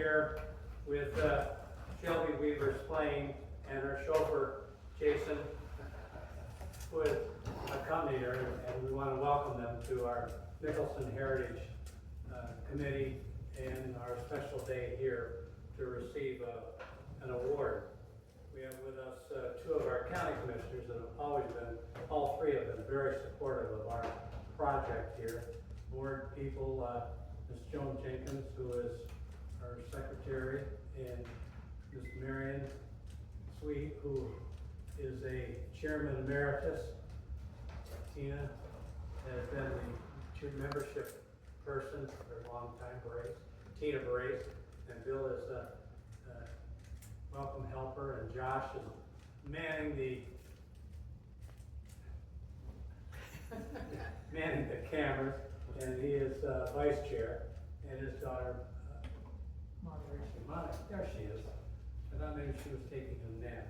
here with Shelby Weaver Splain and her chauffeur, Jason, who has accompanied her, and we want to welcome them to our Nicholson Heritage Committee and our special day here to receive an award. We have with us two of our county commissioners that have always been, all three of them, very supportive of our project here. Board people, Ms. Joan Jenkins, who is our secretary, and Ms. Marion Sweet, who is a chairman emeritus. Tina has been the membership person for a long time, Tina Brace, and Bill is a welcome helper, and Josh is manning the cameras, and he is vice chair, and his daughter, Monica, there she is. I thought maybe she was taking a nap.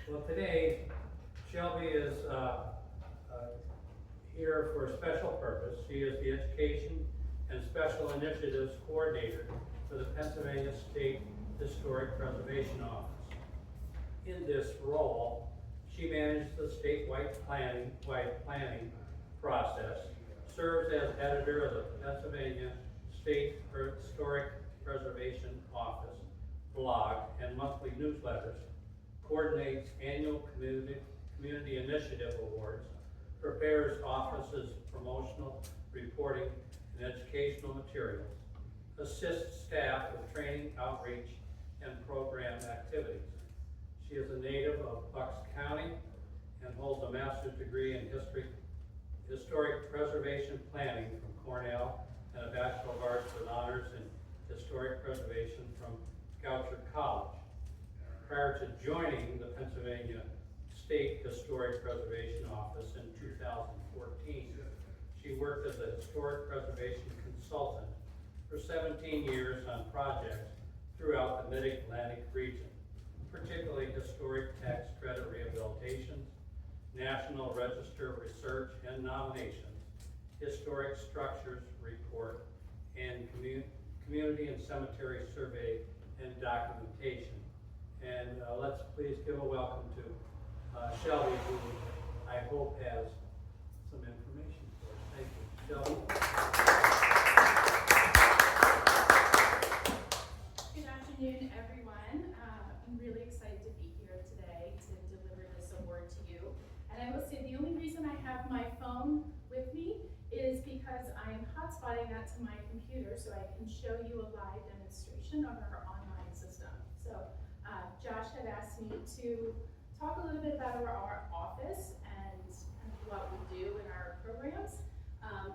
Well, today, Shelby is here for a special purpose. She is the Education and Special Initiatives Coordinator for the Pennsylvania State Historic Preservation Office. In this role, she manages the statewide planning process, serves as editor of the Pennsylvania State Historic Preservation Office blog and monthly newsletters, coordinates annual community initiative awards, prepares office's promotional reporting and educational materials, assists staff with training, outreach, and program activities. She is a native of Bucks County and holds a master's degree in historic preservation planning from Cornell and a Bachelor of Arts with honors in historic preservation from Goucher College. Prior to joining the Pennsylvania State Historic Preservation Office in 2014, she worked as a historic preservation consultant for 17 years on projects throughout the Mid-Atlantic region, particularly historic tax credit rehabilitations, National Register research and nominations, historic structures report, and community and cemetery survey and documentation. And let's please give a welcome to Shelby, who I hope has some information for us. Thank you, Shelby. Good afternoon, everyone. I'm really excited to be here today to deliver this award to you. And I will say the only reason I have my phone with me is because I am hotspotting that to my computer so I can show you a live demonstration of our online system. So Josh had asked me to talk a little bit about our office and kind of what we do in our programs,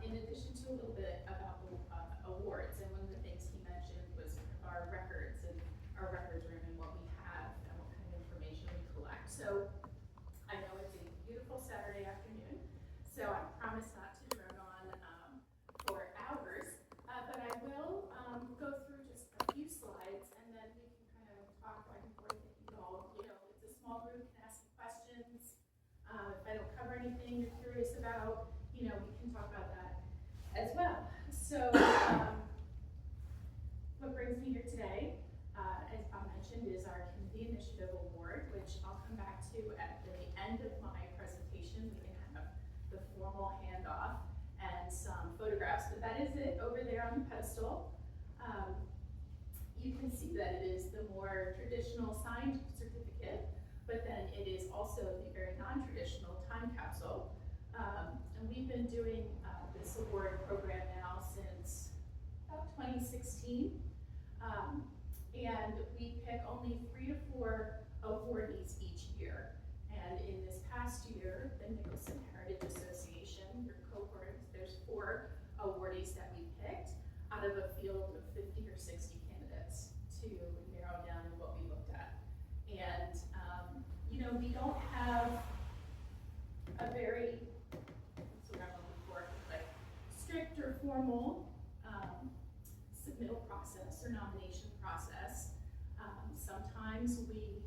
in addition to a little bit about the awards. And one of the things he mentioned was our records and our records room and what we have and what kind of information we collect. So I know it's a beautiful Saturday afternoon, so I promise not to drone on for hours, but I will go through just a few slides, and then we can kind of talk back and forth with you all. You know, it's a small group, can ask questions. If I don't cover anything you're curious about, you know, we can talk about that as well. So what brings me here today, as Bob mentioned, is our Community Initiative Award, which I'll come back to at the end of my presentation. We can have the formal handoff and some photographs, but that is it over there on the pedestal. You can see that it is the more traditional signed certificate, but then it is also the very non-traditional time capsule. And we've been doing this award program now since about 2016. And we pick only 3 to 4 awardees each year. And in this past year, the Nicholson Heritage Association, your cohort, there's 4 awardees that we picked out of a field of 50 or 60 candidates to narrow down in what we looked at. And, you know, we don't have a very, that's what I'm looking for, like strict or formal submittal process or nomination process. Sometimes we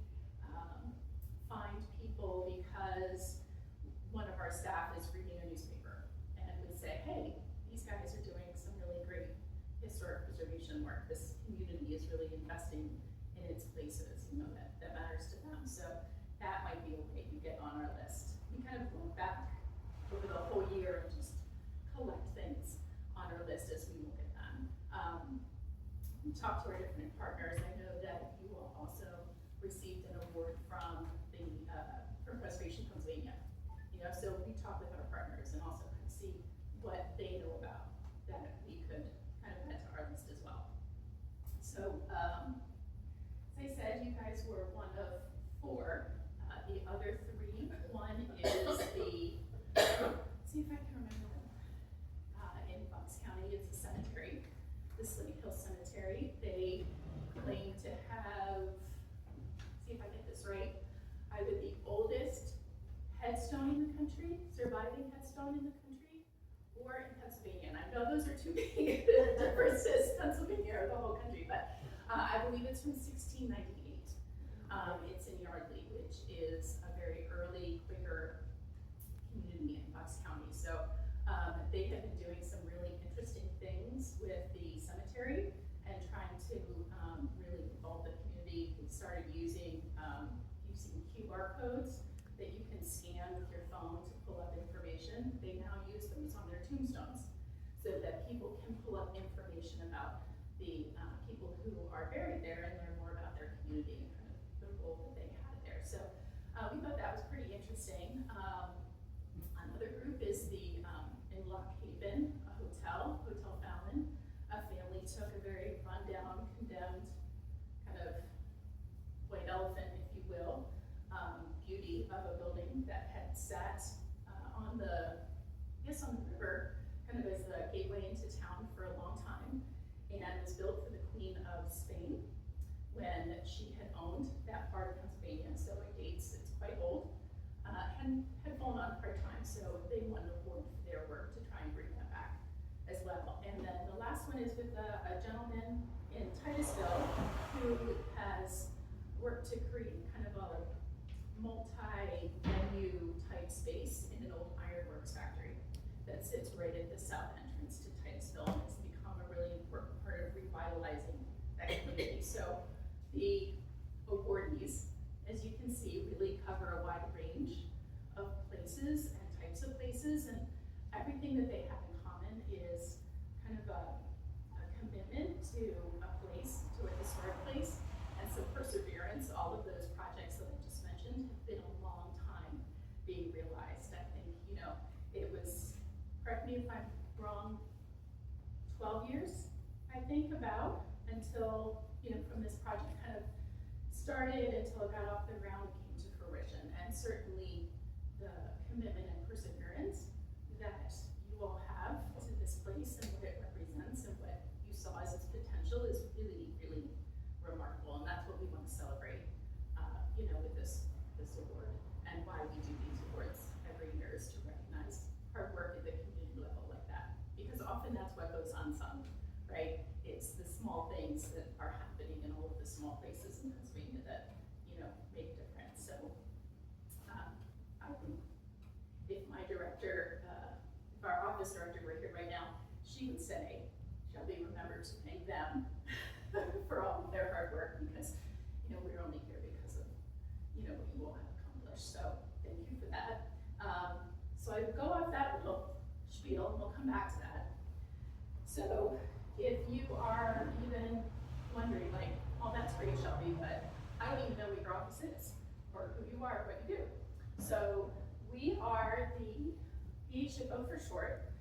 find people because one of our staff is reading a newspaper and would say, hey, these guys are doing some really great historic preservation preservation work. This community is really investing in its places, you know, that matters to them. So that might be a way you get on our list. We kind of look back over the whole year and just collect things on our list as we look at them. We talked to our different partners. I know that you all also received an award from from Preservation Pennsylvania. You know, so we talk with our partners and also kind of see what they know about that we could kind of add to our list as well. So, as I said, you guys were one of 4. The other 3, one is the, see if I can remember them, in Bucks County, it's a cemetery, the Slate Hill Cemetery. They claim to have, see if I get this right, either the oldest headstone in the country, surviving headstone in the country, or in Pennsylvania. And I know those are 2 big differences, Pennsylvania or the whole country, but I believe it's from 1698. It's in Yardley, which is a very early Quaker community in Bucks County. So they have been doing some really interesting things with the cemetery and trying to really involve the community. We started using QR codes that you can scan with your phone to pull up information. They now use those on their tombstones so that people can pull up information about the people who are buried there and learn more about their community and kind of the role that they had there. So we thought that was pretty interesting. Another group is the in Lock Haven, a Hotel Fallon. A family took a very rundown, condemned kind of white elephant, if you will, beauty of a building that had sat on the river, kind of as a gateway into town for a long time, and was built for the Queen of Spain when she had owned that part of Pennsylvania. So it dates, it's quite old, and had fallen on hard times, so they won an award for their work to try and bring that back as well. And then the last one is with a gentleman in Titusville who has worked to create kind of a multi-venue type space in an old ironworks factory that sits right at the south entrance to Titusville, and it's become a really important part of revitalizing that community. So the awardees, as you can see, really cover a wide range of places and types of places, and everything that they have in common is kind of a commitment to a place, to a historic place, and some perseverance. All of those projects that I just mentioned have been a long time being realized. I think, you know, it was, correct me if I'm wrong, 12 years, I think, about, until, you know, from this project kind of started until it got off the ground and came to fruition. And certainly the commitment and perseverance that you all have to this place and what it represents and what you saw as its potential is really, really remarkable. And that's what we want to celebrate, you know, with this award, and why we do these awards every year is to recognize hard work at the community level like that. Because often that's what goes unsung, right? It's the small things that are happening in all of the small places in Pennsylvania that, you know, make a difference. So I think if my director, if our office director were here right now, she would say, Shelby, remember to thank them for all of their hard work, because, you know, we're only here because of, you know, what you all have accomplished. So thank you for that. So I would go off that little spiel, and we'll come back to that. So if you are even wondering, like, oh, that's great, Shelby, but I don't even know what your office is, or who you are, or what you do. So we are the PA SHPO for short,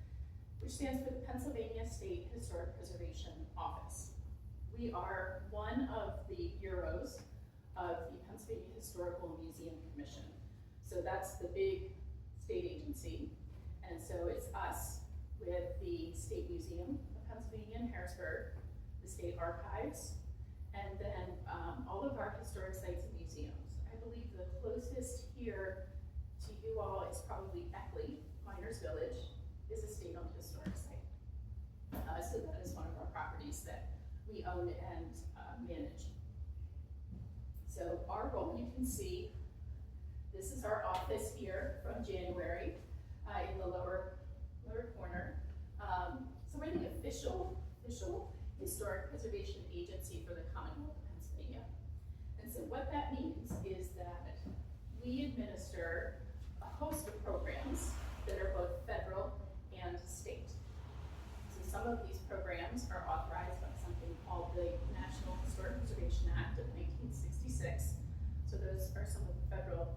which stands for the Pennsylvania State Historic Preservation Office. We are one of the bureaus of the Pennsylvania Historical Museum Commission. So that's the big state agency. And so it's us with the State Museum of Pennsylvania in Harrisburg, the State Archives, and then all of our historic sites and museums. I believe the closest here to you all is probably Beckley, Miners Village, is a state-owned historic site. So that is one of our properties that we own and manage. So our role, you can see, this is our office here from January in the lower corner. So we're the official historic preservation agency for the Commonwealth of Pennsylvania. And so what that means is that we administer a host of programs that are both federal and state. So some of these programs are authorized by something called the National Historic Preservation Act of 1966. So those are some of the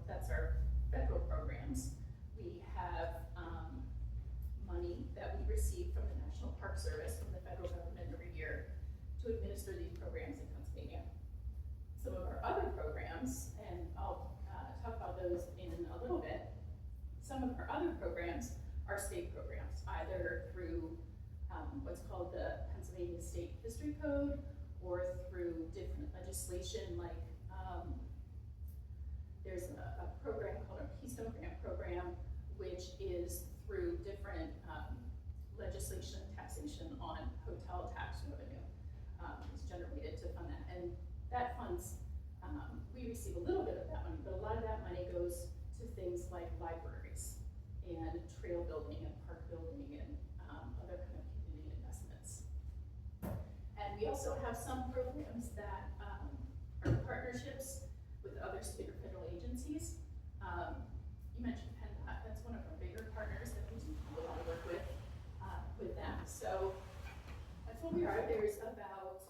that's our federal programs. We have money that we receive from the National Park Service, from the federal government every year to administer these programs in Pennsylvania. Some of our other programs, and I'll talk about those in a little bit, some of our other programs are state programs, either through what's called the Pennsylvania State History Code or through different legislation like there's a program called our Keystone Grant Program, which is through different legislation and taxation on hotel tax revenue. Is generated to fund that. And that funds, we receive a little bit of that money, but a lot of that money goes to things like libraries and trail building and park building and other kind of community investments. And we also have some programs that are partnerships with other state or federal agencies. You mentioned PennDOT, that's one of our bigger partners that we do a lot of work with them. So that's what we are. There's about,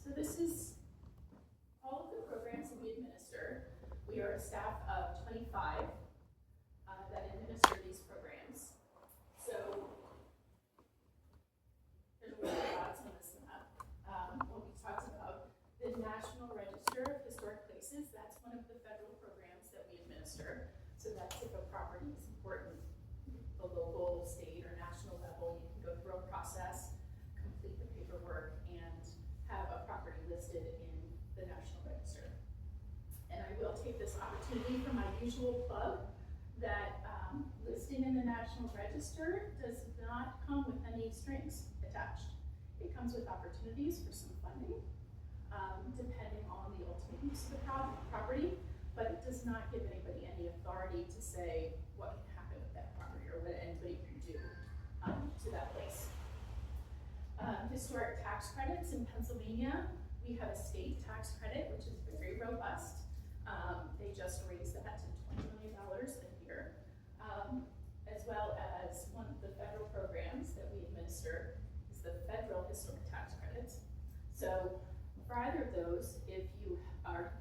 so this is all of the programs that we administer. We are a staff of 25 that administer these programs. So there's a lot of dots on this map. What we talked about, the National Register of Historic Places, that's one of the federal programs that we administer. So that's if a property is important, the local, state, or national level, you can go through a process, complete the paperwork, and have a property listed in the National Register. And I will take this opportunity for my usual plug that listing in the National Register does not come with any strings attached. It comes with opportunities for some funding, depending on the ultimate use of the property, but it does not give anybody any authority to say what can happen with that property or what anybody can do to that place. Historic tax credits in Pennsylvania, we have a state tax credit, which is very robust. They just raised that to $20 million a year, as well as one of the federal programs that we administer is the federal historic tax credits. So for either of those, if you are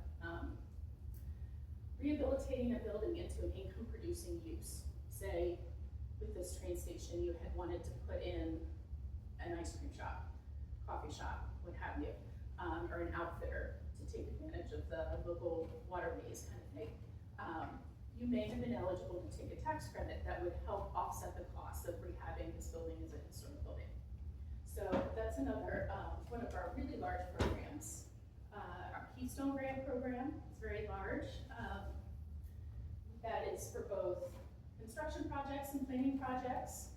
rehabilitating a building into an income-producing use, say with this train station, you had wanted to put in an ice cream shop, coffee shop, what have you, or an outfitter to take advantage of the local waterways kind of thing. You may have been eligible to take a tax credit that would help offset the cost of rehabbing this building as a historic building. So that's another one of our really large programs. Our Keystone Grant Program is very large. That is for both construction projects and planning projects,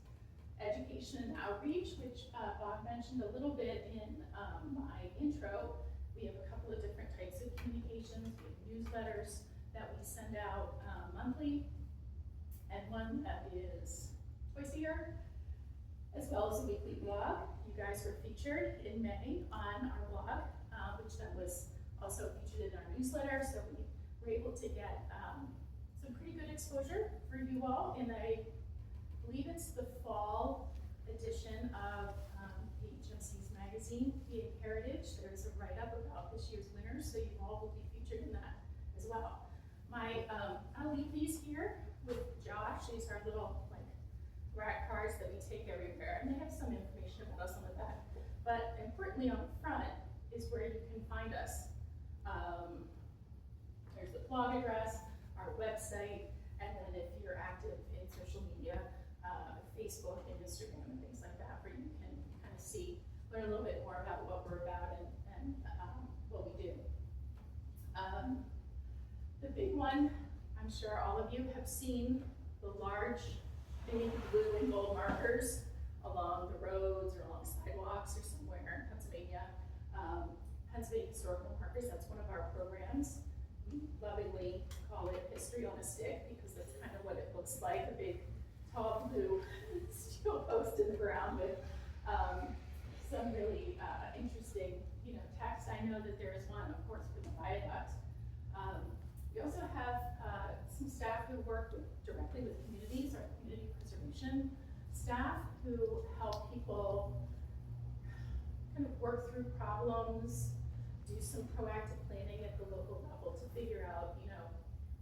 education and outreach, which Bob mentioned a little bit in my intro. We have a couple of different types of communications. We have newsletters that we send out monthly, and one that is twice a year, as well as a weekly blog. You guys were featured in May on our blog, which then was also featured in our newsletter, so we were able to get some pretty good exposure for you all, and I believe it's the fall edition of HMC's magazine, PA Heritage. There's a write-up about this year's winners, so you all will be featured in that as well. I'll leave these here with Josh. These are little rat cards that we take everywhere, and they have some information about some of that. But importantly, on the front is where you can find us. There's the blog address, our website, and then if you're active in social media, Facebook and Instagram and things like that, where you can kind of learn a little bit more about what we're about and what we do. The big one, I'm sure all of you have seen the large, big blue and gold markers along the roads or along sidewalks or somewhere in Pennsylvania. Pennsylvania Historical Markers, that's one of our programs. We lovingly call it History on a Stick because that's kind of what it looks like, a big, tall blue steel post in the ground with know that there is one, of course, with the viaduct. We also have some staff who work directly with communities, our community preservation staff, who help people kind of work through problems, do some proactive planning at the local level to figure out,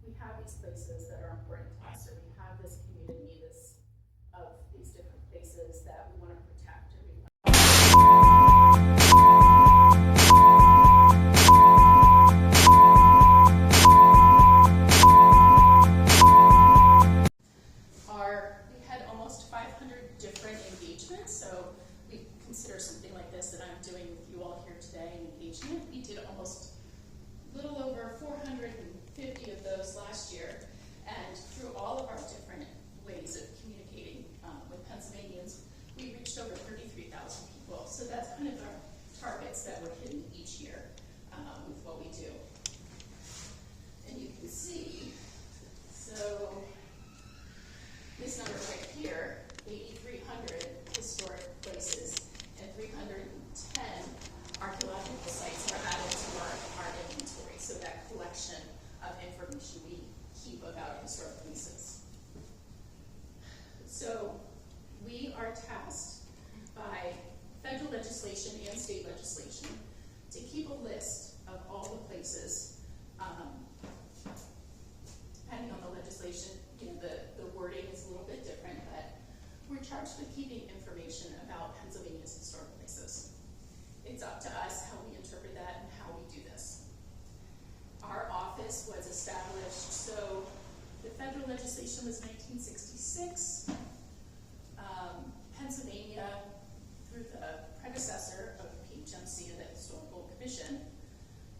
we have these places that are important to us, or we have this community, of these different places that we want to protect, or we want we had almost 500 different engagements, so we consider something like this that I'm doing with you all here today an engagement. We did almost a little over 450 of those last year, and through all of our different ways of communicating with Pennsylvanians, we reached over 33,000 people. So that's kind of our targets that we're hitting each year with what we do. And you can see, so this number right here, 8,300 historic places and 310 archaeological sites are added to our inventory. So that collection of information we keep about historic places. So we are tasked by federal legislation and state legislation to keep a list of all the places. Depending on the legislation, the wording is a little bit different, but we're charged with keeping information about Pennsylvania's historic places. It's up to us how we interpret that and how we do this. Our office was established, so the federal legislation was 1966. Pennsylvania, through the predecessor of PHMC, the Historical Commission,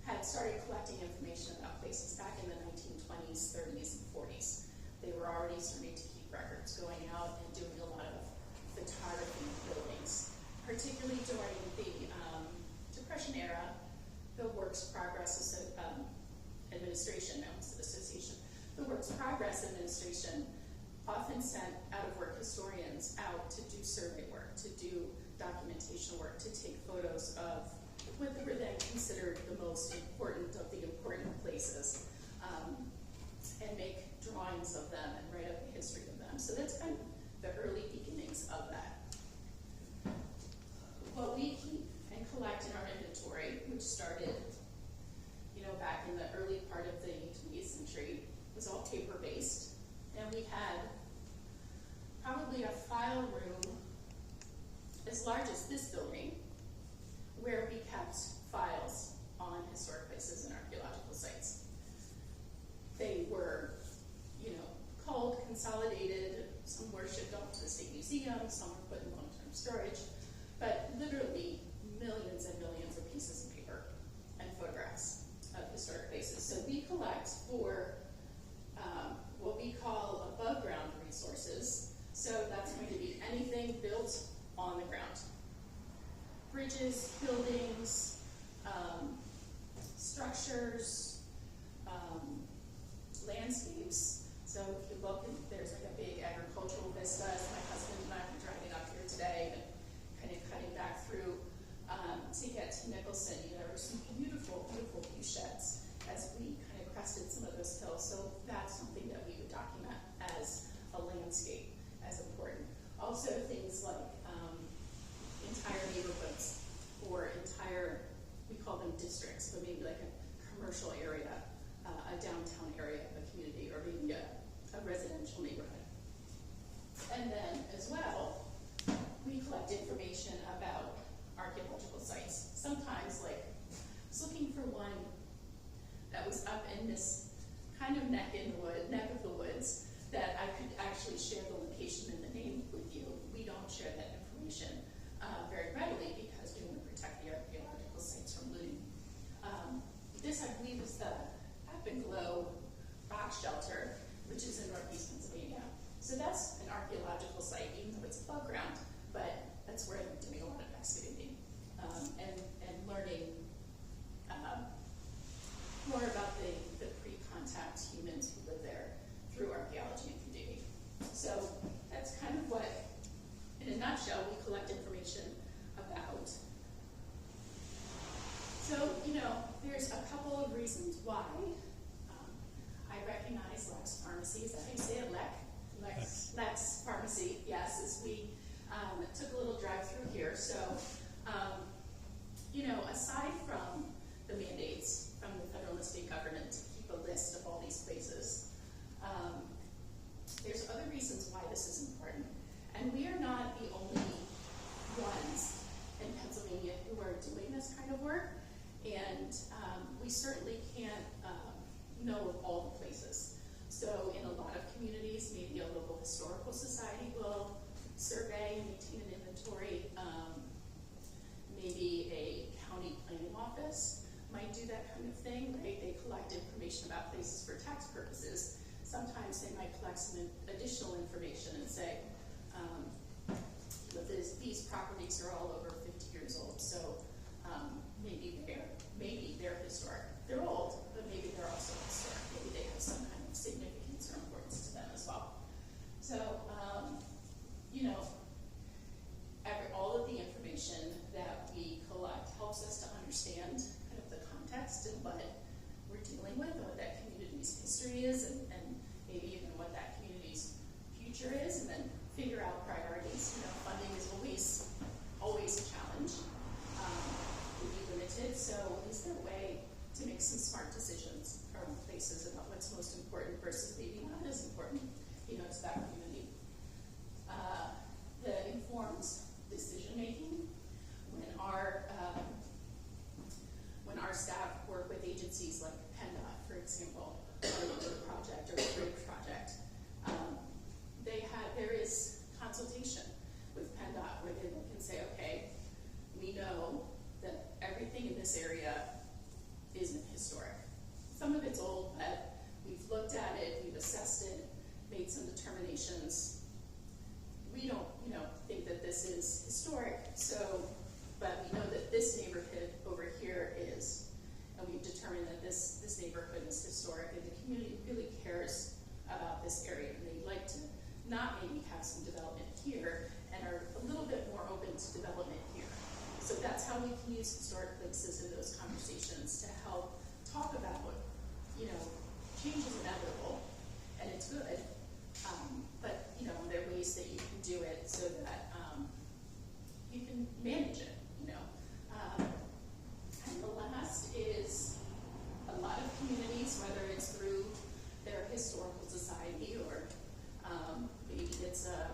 had started collecting information about places back in the 1920s, 30s, and 40s. They were already starting to keep records, going out and doing a lot of photography of buildings, particularly during the Depression era. The Works Progress Administration, now it's the association, the Works Progress Administration often sent out-of-work historians out to do survey work, to do documentation work, to take photos of what were then considered the most important of the important places, and make drawings of them and write up the history of them. So that's kind of the early beginnings of that. What we keep and collect in our inventory, which started back in the early part of the 20th century, was all paper-based. And we had probably a file room as large as this building, where we kept files on historic places and archaeological sites. They were, culled, consolidated, some were shipped off to the State Museum, some were put in long-term storage, but literally millions and millions of pieces of paper and photographs of historic places. So we collect for what we call above ground resources. So that's going to be anything built on the ground. Bridges, buildings, structures, landscapes. So if you look, there's like a big agricultural vista. My husband and I were driving up here today and kind of cutting back through to get to Nicholson. There were some beautiful, beautiful view sheds as we kind of crested some of those hills. So that's something that we would document as a landscape, as important. Also things like entire neighborhoods or entire, we call them districts, but maybe like a commercial area, a downtown area of a community, or maybe a residential neighborhood. And then as well, we collect information about archaeological sites. Sometimes, like, I was looking for one that was up in this kind of neck of the woods, that I could actually share the location and the name with you. We don't share that information very readily because we want to protect the archaeological sites from looting. This, I believe, is the Up and Glow Rock Shelter, which is in northeast Pennsylvania. So that's an archaeological site, even though it's above ground, but that's where I'm doing a lot of excavating and learning more about the pre-contact humans who live there through archaeology and through digging. So that's kind of what, in a nutshell, we collect information about. So, there's a couple of reasons why. I recognize Lex Pharmacy, is that how you say it, Lex Pharmacy, yes, as we took a little drive through here. So, you know, aside from the mandates from the federal and state government to keep a list of all these places, there's other reasons why this is important. And we are not the only ones in Pennsylvania who are doing this kind of work. And we certainly can't know of all the places. So in a lot of communities, maybe a local historical society will survey and maintain an inventory. Maybe a county planning office might do that kind of thing, right? They collect information about places for tax purposes. Sometimes they might collect some additional information and say, these properties are all over 50 years old, so maybe they're historic. They're old, but maybe they're also historic. Maybe they have some kind of significance or importance to them as well. So, you know, all of the information that we collect helps us to understand kind of the context and what we're dealing with, and what that community's history is, and maybe even what that community's future is, and then figure out priorities. You know, funding is always a challenge. Will be limited, so is there a way to make some smart decisions from places about what's most important versus maybe not as important, you know, to that community? That informs decision making. When our staff work with agencies like PennDOT, for example, or the project or the bridge project, there is consultation with PennDOT where they look and say, okay, we know that everything in this area isn't historic. Some of it's old, but we've looked at it, we've assessed it, made some determinations. We don't, you know, think that this is historic, but we know that this neighborhood over here is, and we've determined that this neighborhood is historic, and the community really cares about this area, and they'd like to not maybe have some development here, and are a little bit more open to development here. So that's how we can use historic places in those conversations to help talk about, you know, change is inevitable, and it's good, but, you know, there are ways that you can do it so that you can manage it, you know. And the last is a lot of communities, whether it's through their historical society or maybe it's a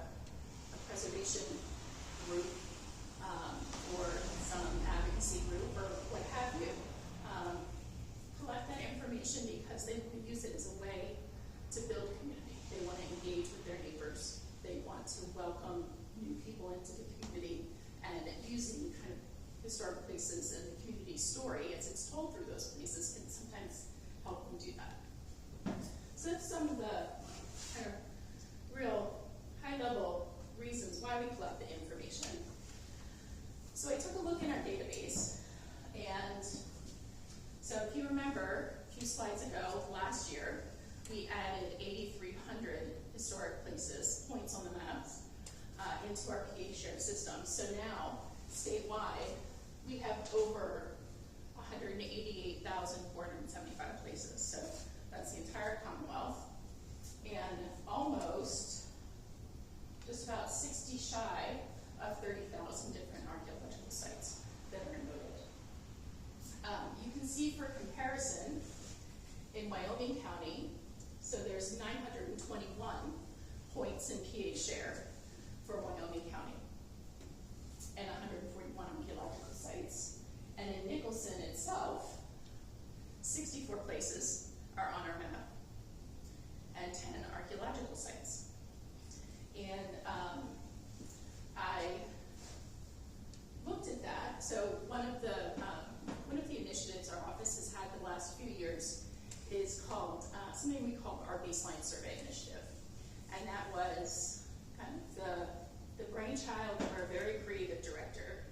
preservation group or some advocacy group or what have you, collect that information because they will use it as a way to build community. They want to engage with their neighbors. They want to welcome new people into the community, and using kind of historic places and the community story as it's told through those places can sometimes help them do that. So that's some of the kind of real high-level reasons why we collect the information. So I took a look in our database, and so if you remember a few slides ago, last year, we added 8,300 historic places, points on the maps, into our PA SHPO system. So now, statewide, we have over 188,475 places. So that's the entire Commonwealth, and almost, just about 60 shy of 30,000 different archaeological sites that are noted. You can see for comparison, in Wyoming County, so there's 921 points in PA SHPO for Wyoming County, and 141 archaeological sites. And in Nicholson itself, 64 places are on our map, and 10 archaeological sites. And I looked at that. So one of the initiatives our office has had the last few years is called something we call our baseline survey initiative, and that was kind of the brainchild of our very creative director,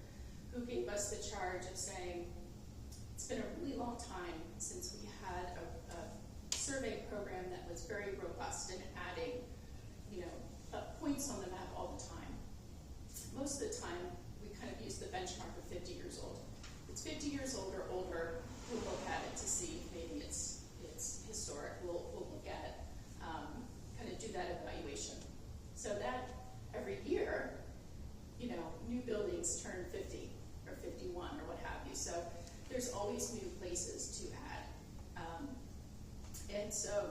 who gave us the charge of saying it's been a really long time since we had a survey program that was very robust and adding, you know, points on the map all the time. Most of the time, we kind of use the benchmark of 50 years old. If it's 50 years old or older, we'll look at it to see if maybe it's historic. We'll look at it, kind of do that evaluation. So that every year, you know, new buildings turn 50 or 51 or what have you. So there's always new places to add. And so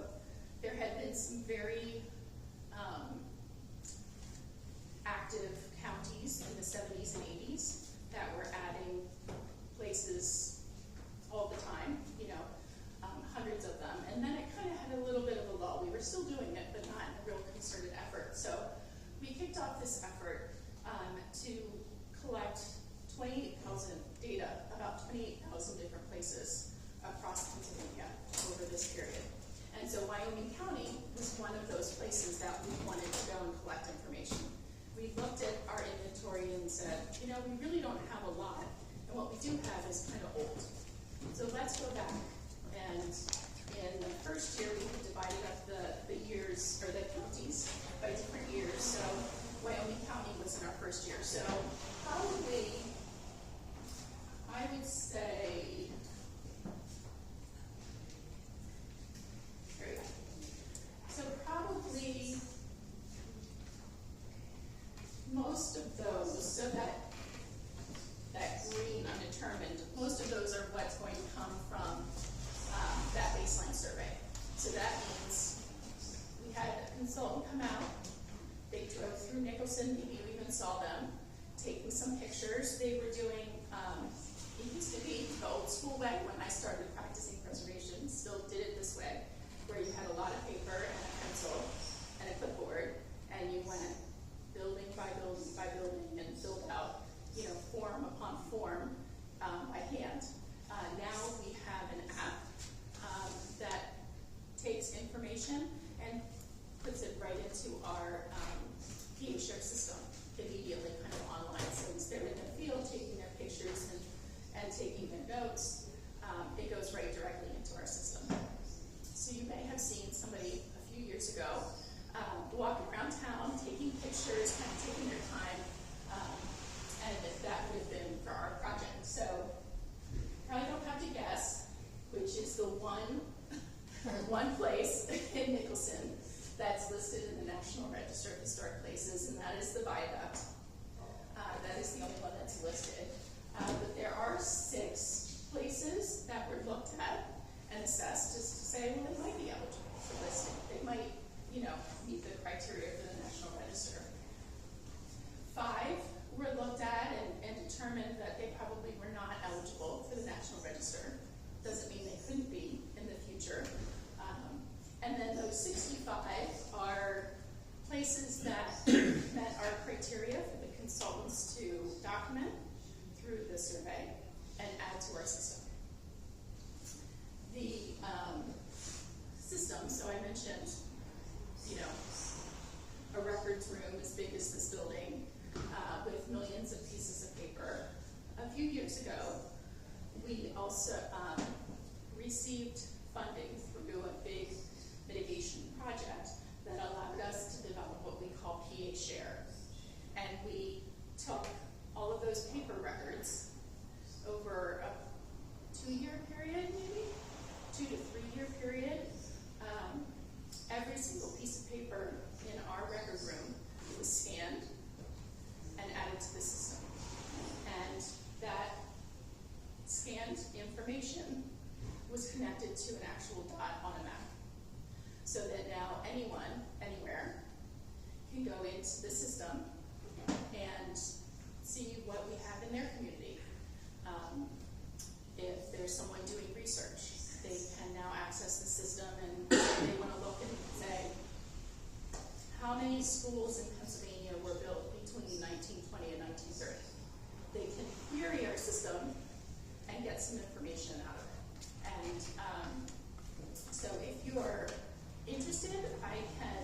there had been some very active counties in the 70s and 80s that were adding places all the time, you know, hundreds of them. And then it kind of had a little bit of a lull. We were still doing it, but not in a real concerted effort. So we kicked off this effort to collect 28,000 data, about 28,000 different places across Pennsylvania over this period. And so Wyoming County was one of those places that we wanted to go and collect information. We looked at our inventory and said, you know, we really don't have a lot, and what we do have is kind of old. So let's go back. And in the first year, we had divided up the years, or the counties, by different years. So Wyoming County was in our first year. So probably, I would say, there we go. So probably most of those, so that green undetermined, most of those are what's going to come from that baseline survey. So that means we had a consultant come out, they drove through Nicholson, maybe you even saw them, taking some pictures. They were doing, it used to be the old school way when I started practicing preservation, still did it this way, where you had a lot of paper and a pencil and a clipboard, and you went building by building by building and filled out, you know, form upon form by hand. Now we have an app that takes information and puts it right into our PA SHPO system immediately, kind of online. So once they're in the field taking their pictures and taking their notes, it goes right directly into our system. So you may have seen somebody a few years ago walking around town, taking pictures, kind of taking their time, and that would have been for our project. So probably don't have to guess which is the one place in Nicholson that's listed in the National Register of Historic Places, and that is the viaduct. That is the only one that's listed. But there are 6 places that were looked at and assessed just to say, well, they might be eligible for listing. They might, you know, meet the criteria for the National Register. 5 were looked at and determined that they probably were not eligible for the National Register. Doesn't mean they couldn't be in the future. And then those 65 are places that met our criteria for the consultants to document through the survey and add to our system. The system, so I mentioned, you know, a records room as big as this building with millions of pieces of paper. A few years ago, we also received funding through a big mitigation project that allowed us to develop what we call PA Share. And we took all of those paper records over a 2-year period, maybe 2 to 3 year period. Every single piece of paper in our record room was scanned and added to the system. And that scanned information was connected to an actual dot on a map. So that now anyone, anywhere, can go into the system and see what we have in their community. If there's someone doing research, they can now access the system and they want to look and say, how many schools in Pennsylvania were built between 1920 and 1930? They can query our system and get some information out of it. And so if you are interested, I can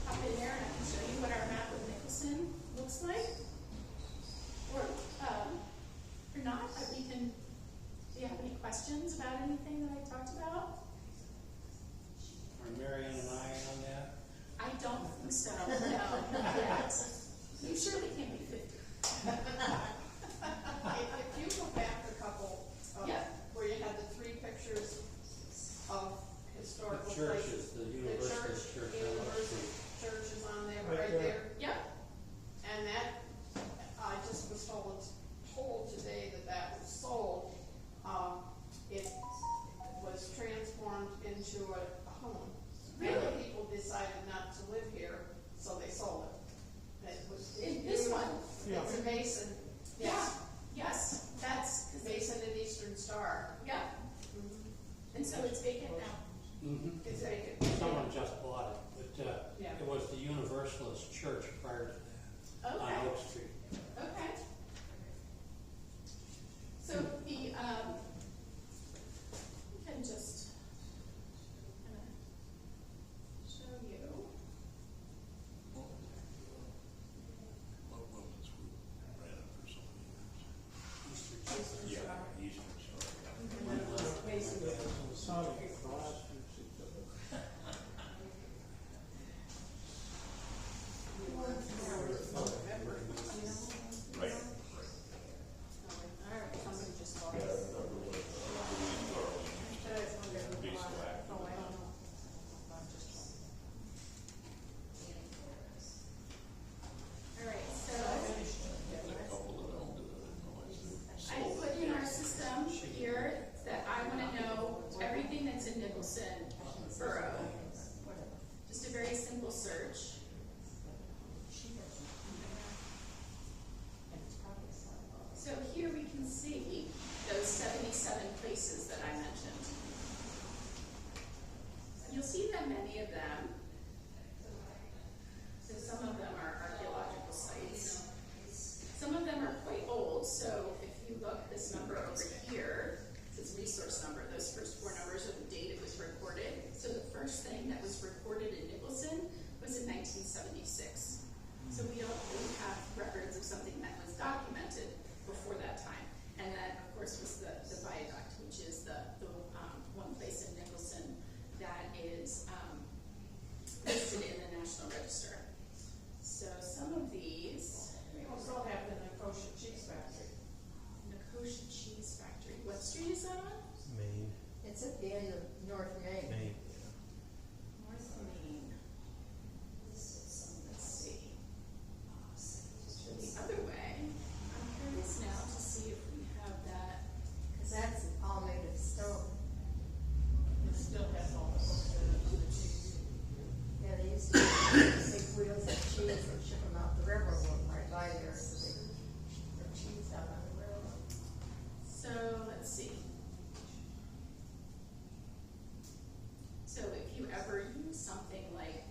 hop in there and I can show you what our map of Nicholson looks like. Or not, we can, do you have any questions about anything that I talked about? Are Marianne and I on that? I don't think so, no, not yet. You surely can't be 50. If you go back a couple, Yeah. where you had the 3 Eastern Shore. Right. Somebody just called Yeah, I us. remember when Louise Garland used to be so active. Oh, I don't know. All right, so There's a couple that owned it, I didn't know. I put in our system here that I wanna know everything that's in Nicholson Borough. Just a very simple search. So here we can see those 77 places that I mentioned. You'll see that many of them, so some of them are archaeological sites. Some of them are quite old, so if you look this number over here, this resource number, those first four numbers are the date it was recorded. So the first thing that was recorded in Nicholson was in 1976. So we don't really have records of something that was documented before that time. And that, of course, was the viaduct, which is the one place in Nicholson that is listed in the National Register. So some of these, We also have the Nicholson Cheese Factory. Nicholson Cheese Factory, what street is that on? Maine. It's at the end of North Main. Maine. North Main. Let's see. So the other way, I'm curious now to see if we have that. Cause that's all made of stone. It still has all the cheese. Yeah, they used to have big wheels of cheese and ship them out the railroad went right by there, so they, their cheese out on the railroad. So let's see. So if you ever use something like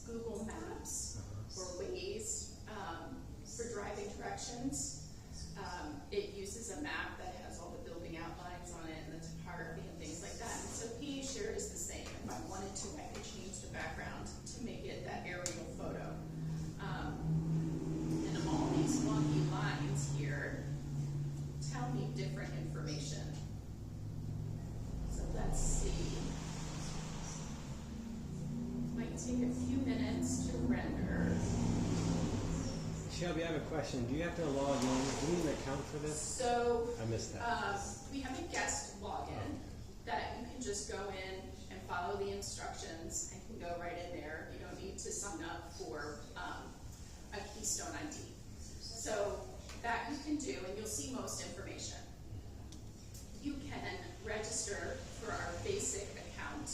Google Maps or Waze for driving directions, it uses a map that has all the building outlines on it and the topography and things like that. And so PA Share is the same. If I wanted to, I could change the background to make it that aerial photo. And all these wonky lines here tell me different information. So let's see. Might take a few minutes to render. Shelby, I have a question. Do you have to log in? Do you need an account for this? So, I missed that. we have a guest login that you can just go in and follow the instructions and can go right in there. You don't need to sign up for a Keystone ID. So that you can do, and you'll see most information. You can register for our basic account,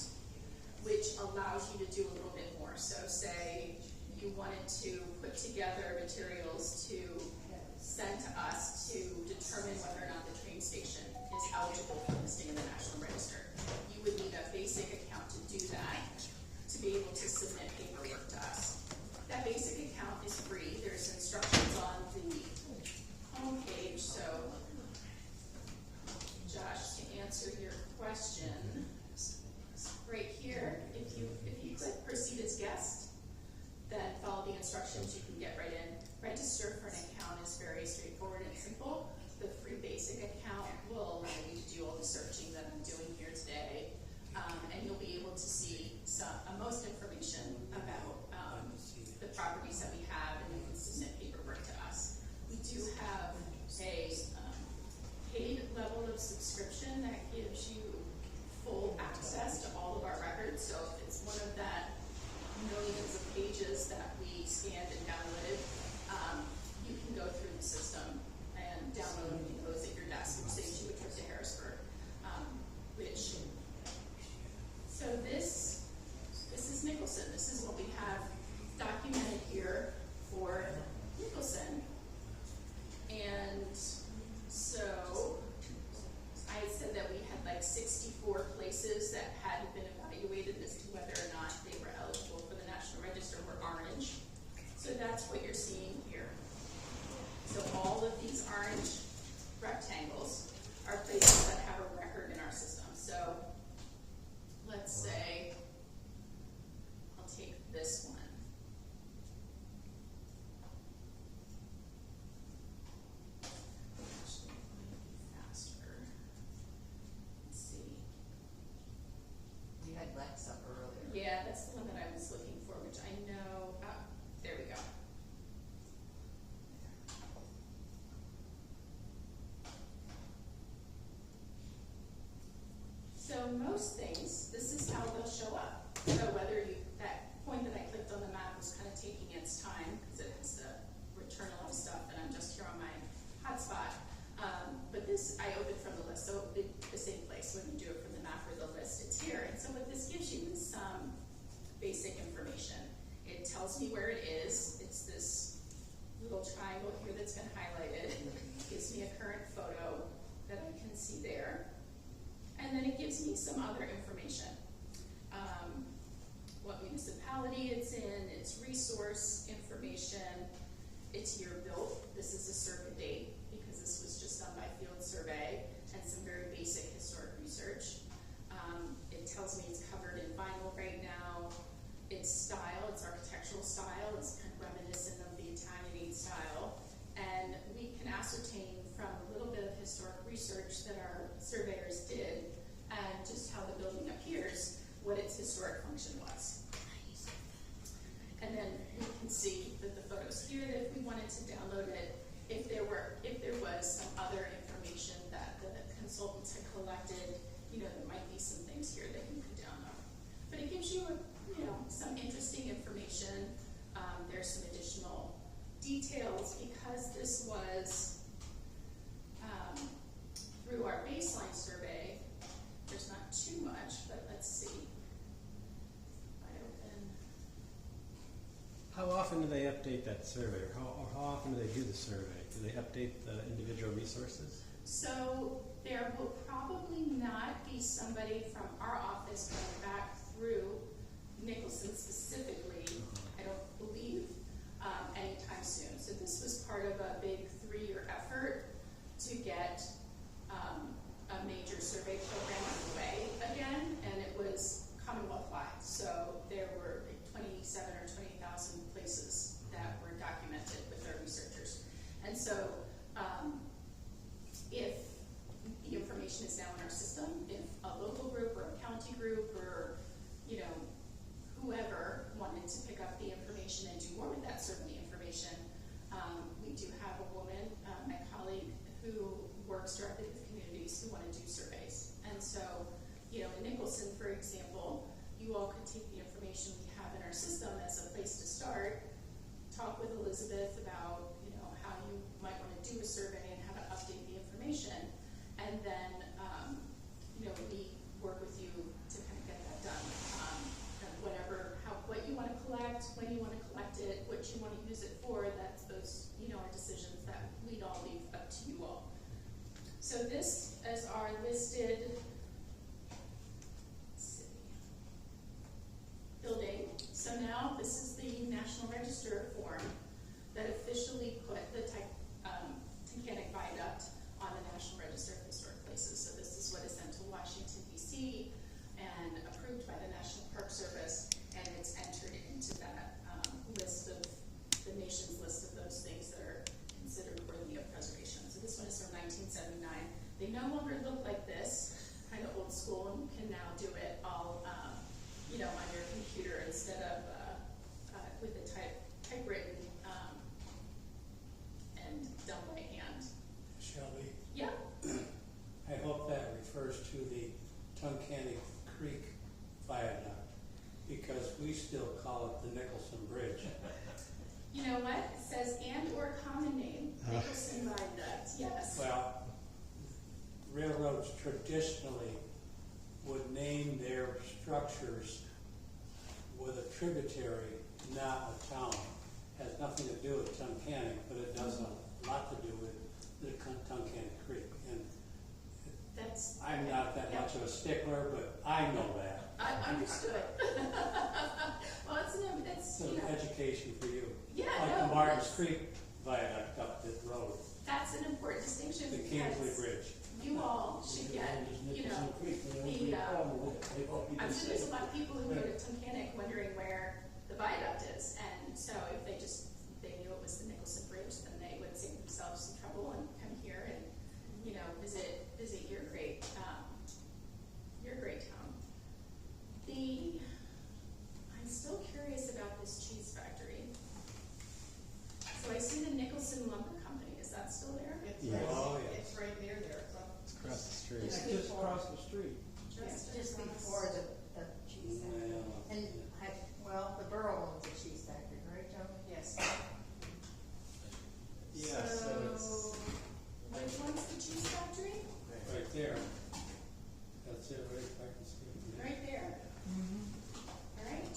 which allows you to do a little bit more. So say you wanted to put together materials to send to us to determine whether or not the train station is eligible for listing in the National Register. You would need a basic account to do that, to be able to submit paperwork to us. That basic account is free. There's instructions on the homepage. So, Josh, to answer your question, right here, if you click proceed as guest, then follow the instructions, you can get right in. Register for an account is very straightforward and simple. The free basic account will allow you to do all the searching that I'm doing here today. And you'll be able to see most information about the properties that we have, and you can submit paperwork to us. We do have a paid level of subscription that gives you most things, this is how they'll show up. So whether you, that point that I clicked on the map was kind of taking its time, because it has to return a lot of stuff, and I'm just here on my hotspot. But this, I opened from the list, so the same place when you do it from the map or the list, it's here. And so what this gives you is some basic information. It tells me where it is. It's this little triangle here that's been highlighted. It gives me a current photo that I can see there. And then it gives me some other information. What municipality it's in, its resource information, its year built. This is a circa date because this was just done by field survey, and some very basic historic research. It tells me it's covered in vinyl right now. Its style, its architectural style, is kind of reminiscent of the Italianate style. And we can ascertain from a little bit of historic research that our surveyors did, and just how the building appears, what its historic function was. And then we can see that the photos here, that if we wanted to download it, if there was some other information that the consultants had collected, there might be some things here that you could download. But it gives you, some interesting information. There's some additional details because this was through our baseline survey. There's not too much, but let's see. If I open. How often do they update that survey, or how often do they do the survey? Do they update the individual resources? So there will probably not be somebody from our office going back through Nicholson specifically, I don't believe, anytime soon. So this was part of a big 3-year effort to get a major survey program underway again, and it was Commonwealth-wide. So there were like 27 or 20,000 places that were documented with our researchers. And so if the information is now in our system, if a local group or a county group or whoever wanted to pick up the information and do more with that survey information, we do have a woman, my colleague, who works directly with communities who want to do surveys. And so, in Nicholson, for example, you all could take the information we have in our system as a place to start, talk with Elizabeth about, how you might want to do a survey and how to update the information. And then, we work with you to kind of get that done. What you want to collect, when you want to collect it, what you want to use it for, those, are decisions that we'd all leave up to you all. So this is our listed, building. So now this is the National Register form that officially put the Tunkhannock Viaduct on the National Register of Historic Places. So this is what is sent to Washington, D.C. and approved by the National Park Service, and it's entered into that list of the nation's list of those things that are considered worthy of preservation. So this one is from 1979. They no longer look like this, kind of old school, and you can now do it all, on your computer instead of with the typewritten and done by hand. Shelby, Yeah. I hope that refers to the Tunkhannock Creek Viaduct, because we still call it the Nicholson Bridge. You know what? It says and/or common name, Nicholson Viaduct. Yes. Well, railroads traditionally would name their structures with a tributary, not a town. Has nothing to do with Tunkhannock, but it does a lot to do with the Tunkhannock Creek. And I'm not that much of a stickler, but I know that. I understood. Well, it's an education for you. Yeah, Like no, the Martins that's- Creek Viaduct up the road, That's an important distinction the because Kingsley Bridge. you all should get, I'm sure there's a lot of people who go to Tunkhannock wondering where the viaduct is, and so if they knew it was the Nicholson Bridge, then they would save themselves some trouble and come here and, visit your great town. I'm still curious about this cheese factory. So I see the Nicholson Lumber Company, is that still there? It's Yes. right, Oh, yes. it's right near there, so. It's across the street. It's It's just across the street. just before the cheese factory. Well, And the borough owns the cheese factory, right, Joe? Yes. Yeah, so it's, So, which one's the cheese factory? right there. That's it, right, I can see it. Right there. All right.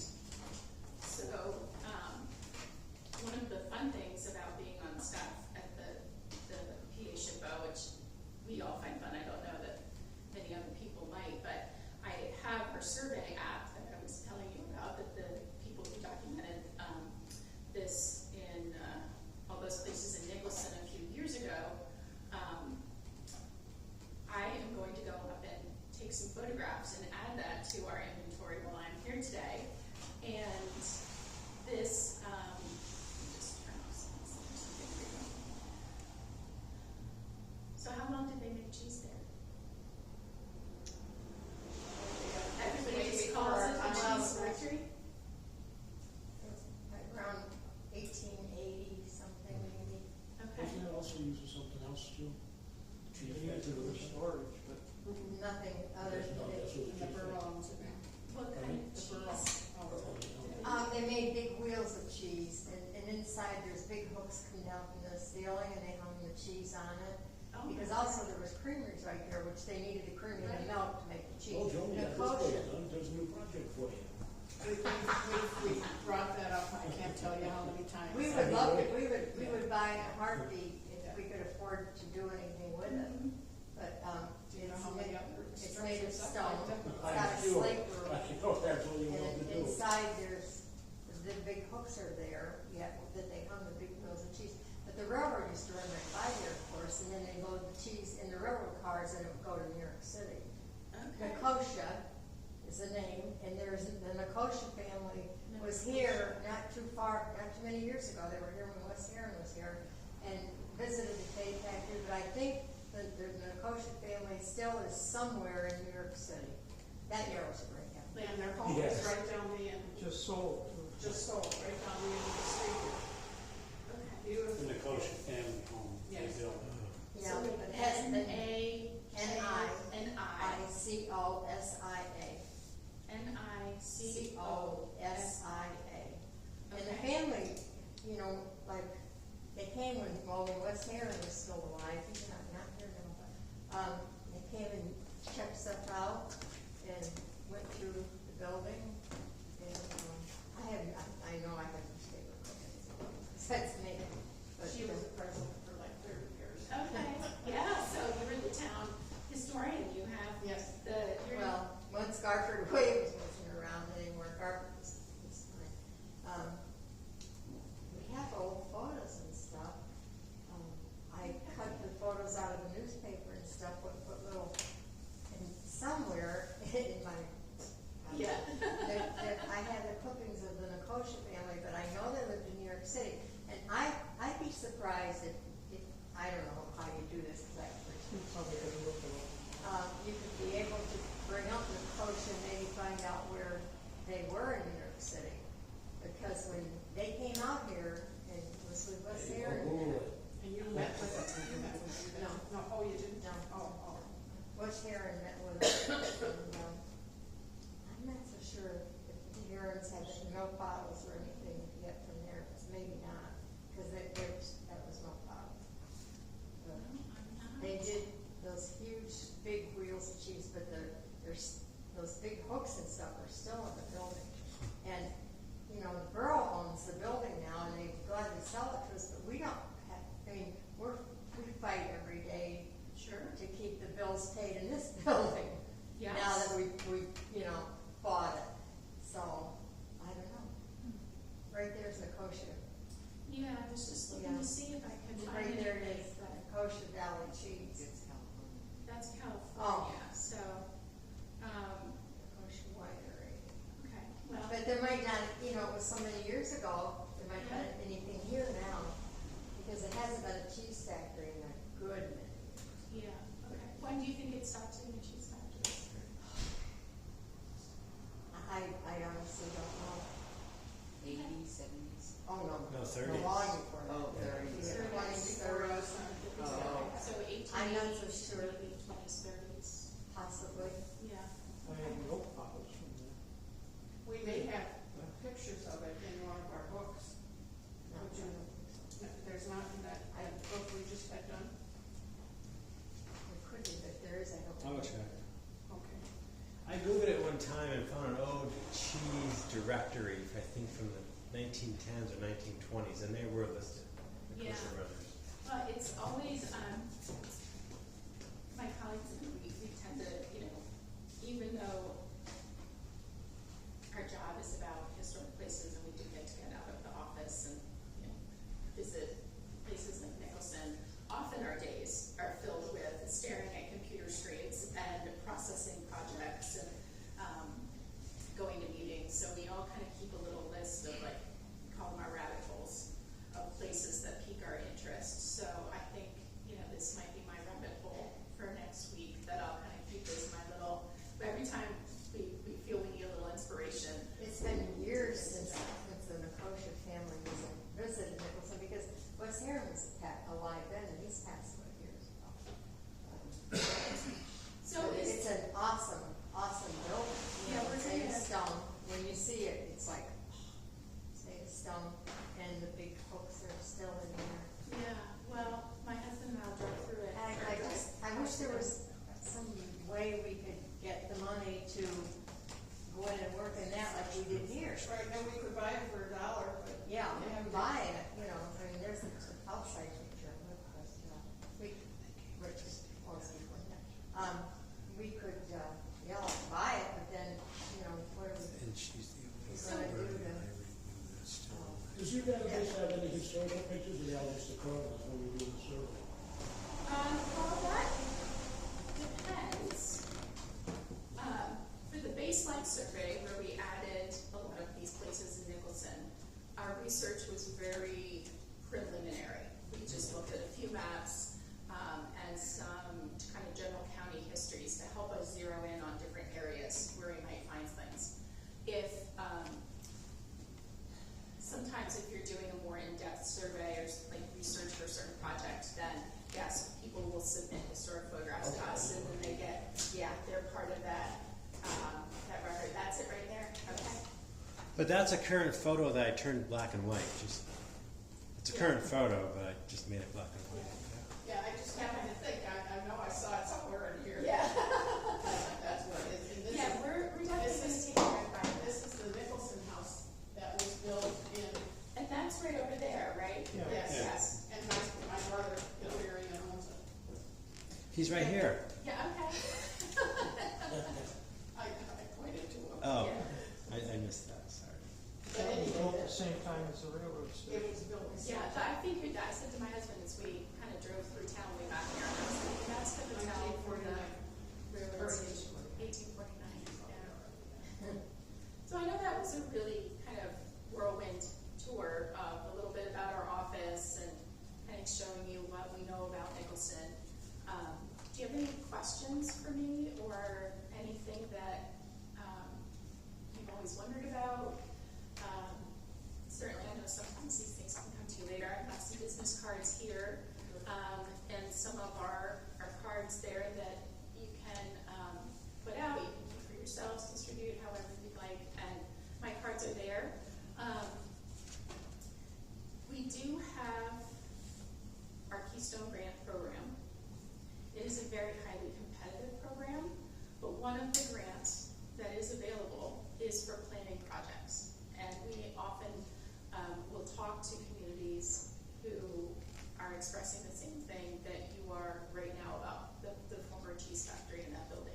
So, one of the fun things about being on staff at the PA SHPO, which we all find fun, I don't know that many other people might, but I have our survey app that I was telling you about, that the people who documented this in all those places in Nicholson a few years ago. I am going to go up and take some photographs and add that to our inventory while I'm here today. And this, let me just turn off something. So how long did they make cheese there? Everybody just calls it a cheese factory? Around 1880 something maybe. Okay. Isn't it also used for something else too? Cheese Yeah, factory. for storage, but. Nothing other There's no- than that's what the cheese factory- What kind of cheese? They made big wheels of cheese, and inside there's big hooks come down from the ceiling, and they hung the cheese on it. Oh, Because also there was creameries right there, which they needed the cream and the milk to make the cheese. Oh, Joe, yeah, this Kosher. way, done, there's a new project for you. We brought that up, I can't tell you how many times. We would love it, we would buy a heartbeat if we could afford to do anything with it, but, Do you know how many other it's made of structures stone, up like it's that? got a slate roof. I know that's what you want to And do. inside there's, the big hooks are there, that they hung the big wheels of cheese. But the railroad used to run right by there, of course, and then they load the cheese in the railroad cars and it would go to New York City. Okay. Nicosha is the name, and there's, the Nicosha family was here not too many years ago. They were here when Wes Herron was here and visited the cake factory, but I think the Nicosha family still is somewhere in New York City. That narrows it right down. And their home is Yes. right down the end, Just sold. just sold, right down the end of the street. Okay. Beautiful. In the kosher family home. they Yes. built. Yeah, So but it has been N-A-N-I. I-C-O-S-I-A. N-I-C-O. C-O-S-I-A. And the Okay. family, you know, like, they came when Wes Herron was still alive, he's not here now, but, they came and checked stuff out and went through the building. And, I know I have newspaper clippings, besides me, but. She was the president for like 30 years. Okay, yeah, so you're the town historian, you have Yes. you're. Well, once Garford Williams wasn't around anymore, Garford was fine. We have old photos and stuff. I cut the photos out of the newspaper and stuff, put little, and somewhere in my. Yeah. I had the clippings of the Nicosha family, but I know they lived in New York City. And I'd be surprised if, I don't know how you do this exactly. Probably could look it up. You could be able to bring up the coach and maybe find out where they were in New York City. Because when they came out here, and it was with us here, And you met with them, you met with them? No. No, oh, you didn't? No. Oh. Wes Herron met with us. And, I'm not so sure if the Herons had milk bottles or anything yet from there, maybe not, because that was milk bottles. But they did those huge, big wheels of cheese, but there's those big hooks and stuff are still in the building. And, you know, the borough owns the building now, and they gladly sell it to us, but we don't have, we fight every day Sure. to keep the bills paid in this building. Yes. Now that we bought it. So, I don't know. Right there's the kosher. Yeah, I was just looking Yeah. to see if I could find Right there it anything, is, but kosher Valley cheese. that's California, Oh. so, Kosher winery. okay, well, But there might not, it was so many years ago, there might not be anything here now, because it hasn't been a cheese factory in a good minute. yeah, okay. When do you think it stops in the cheese factories? I honestly don't know. 80s, 70s. Oh, no. No, 30s. No, long before that. Oh, 30s. Yeah, 20s, Before 30s, us, Oh. So I'm not so 1880s, sure. maybe 20s, 30s, possibly. yeah. I have milk bottles from there. We may have pictures of it in one of our books. No, Would you, there's not in that book we just had done? It could be, but there is, I don't know. I'll check. Okay. I Googled it one time and found an old cheese directory, I think from the 1910s or 1920s, and they were listed, the Yeah. kosher brothers. Well, it's always, my colleagues and we tend to, even though our job is about historic places and we do get to get out of the office and, visit places like Nicholson, often our days are filled with staring at computer screens and processing projects and, going to meetings. So we all kind of keep a little list of we call them our rabbit holes of places that pique our interest. So I think, this might be my rabbit hole for next week that I'll kind of keep as my little, every time we feel we need a little inspiration. It's been years since the Nicholson family visited Nicholson, because Wes Heron was alive then, and he's passed away years ago. So It's an awesome, awesome building. Yeah, we're It's made of gonna- stone. When you see it, it's like, it's made of stone, and the big hooks are still in there. yeah, well, my husband and I'll drive through it. I wish there was some way we could get the money to go in and work in that like we did here. Right, then we could buy it for $1, but. Yeah, you have to- buy it, there's an outside picture of it, but, Rich wants to put that. We could, buy it, but then, what are we And she's the gonna do to, Does your database have any historical pictures, or y'all just the photos when we do the survey? Well, that depends. For the baseline survey, where we added a lot of these places in Nicholson, our research was very preliminary. We just looked at a few maps, and some kind of general county histories to help us zero in on different areas where we might find things. If, sometimes if you're doing a more in-depth survey or research for a certain project, then yes, people will submit historic photographs to us, and then they get, they're part of that, that record. That's it right there, okay? But that's a current photo that I turned black and white. It's a current photo, but I just made it black and white. Yeah, I just happened to think, I know I saw it somewhere in here. Yeah. That's what it is. And this Yeah, is- we're definitely this gonna is- take a ride by it. This is the Nicholson house that was built in, And that's right over there, right? Yeah. yes, Yeah. yes, and my brother, Bill Arian, owns it. He's right here. Yeah, okay. I pointed to him. Oh, Yeah. I missed that. Sorry. But That was anyway, built at the same time as the railroad it station. was built. Yeah, but I figured that. I said to my husband as we kind of drove through town way back here, and I was thinking that's the hotel for the railroad station, 1849, yeah. So I know that was a really kind of whirlwind tour of a little bit about our office and kind of showing you what we know about Nicholson. Do you have any questions for me or anything that you've always wondered about? Certainly, I know sometimes these things can come to you later. I have some business cards here, and some of our cards there that you can put out. You can keep for yourselves, distribute however you'd like, and my cards are there. We do have our Keystone Grant program. It is a very highly competitive program, but one of the grants that is available is for planning projects. And we often will talk to communities who are expressing the same thing that you are right now about the former cheese factory in that building.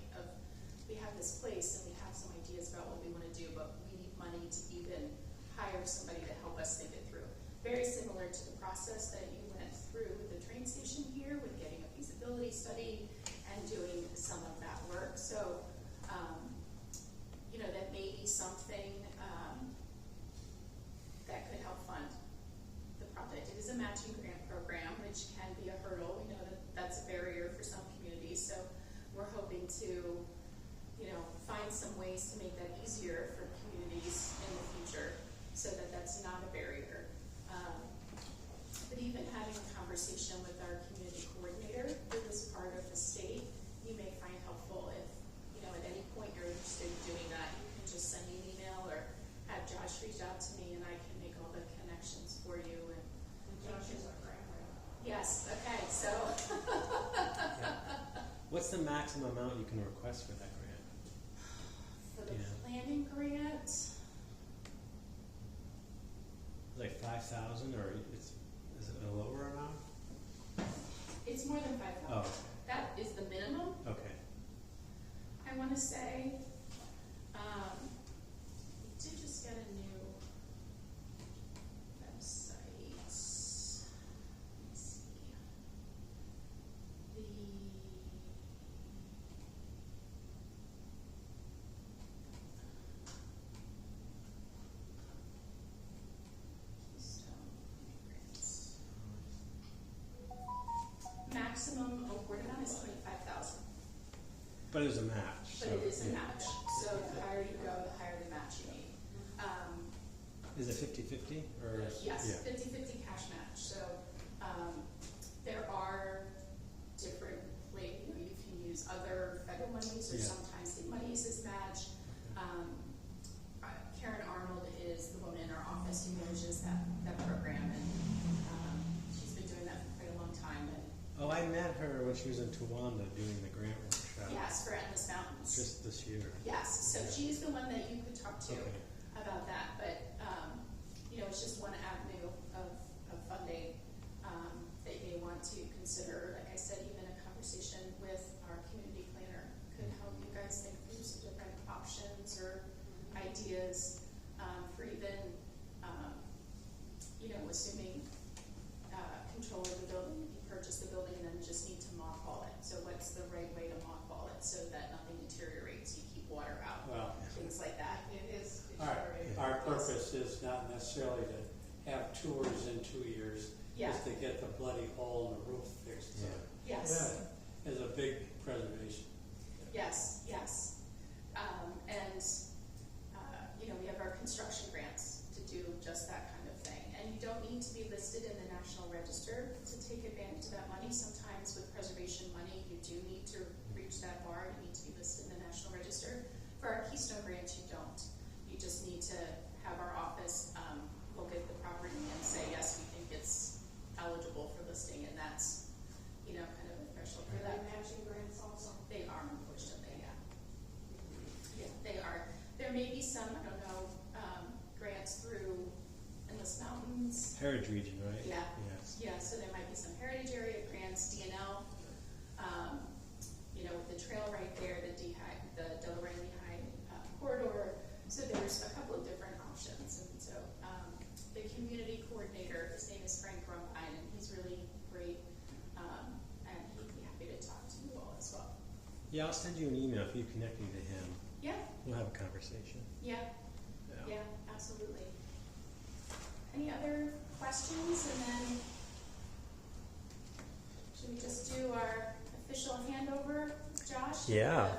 We have this place and we have some ideas about what we want to do, but we need money to even hire somebody to help us think it through. Very similar to the process that you went through with the train station here, with getting a feasibility study and doing some of that work. So, that may be something that could help fund the project. It is a matching grant program, which can be a hurdle. We know that that's a barrier for some communities, so we're hoping to, find some ways to make that easier for communities in the future, so that that's not a barrier. But even having a conversation with our community coordinator for this part of the state, you may find helpful if, at any point you're What's the maximum amount you can request for that grant? For the Yeah. planning grant, Like 5,000, or is it a lower amount? it's more than 5,000. Oh, That is the minimum. okay. I want to say, we did just get a new website. Let me see. Keystone grants. Maximum awarded amount is 25,000. But it was a match. But so, it is a yeah. match, so the higher you go, the higher the match you need. Is it 50-50 or? Yes, Yeah. 50-50 cash match, so, there are different you can use other federal monies or Yeah. sometimes state monies as match. Karen Arnold is the woman in our office who manages that program, and, she's been doing that for quite a long time, and Oh, I met her when she was in Towanda doing the grant workshop. yes, for Endless Mountains. Just this year. Yes, so she's the one that you could talk to Okay. about that, but, it's just one avenue of funding, that you may want to consider. Like I said, even a conversation with our community planner could help you guys think through some different options or ideas, for even, assuming, control of the building, you purchase the building and then just need to mothball it. So what's the right way to mothball it so that nothing deteriorates, you keep water out, Well, things like that. It is. our purpose is not necessarily to have tours in 2 years, Yeah, is to get the bloody hole in the roof fixed. So yes. that is a big preservation. Yes, yes. We have our construction grants to do just that kind of thing. And you don't need to be listed in the National Register to take advantage of that money. Sometimes with preservation money, you do need to reach that bar. You need to be listed in the National Register. For our Keystone grants, you don't. You just need to have our office look at the property and say, yes, we think it's eligible for listing, and that's, kind of a threshold for that. Matching grants also. They are, unfortunately, yeah. Yeah, they are. There may be some, I don't know, grants through Endless Mountains. Heritage region, right? Yeah. Yes. Yeah, so there might be some heritage area grants, DNL, with the trail right there, the Delaware and Lehigh corridor. So there's a couple of different options, and so the community coordinator, his name is Frank Rumpine, and he's really great, and he'd be happy to talk to you all as well. Yeah, I'll send you an email if you connect me to him. Yeah, We'll have a conversation. yeah, yeah, absolutely. Any other questions, and then should we just do our official handover, Josh? Yeah.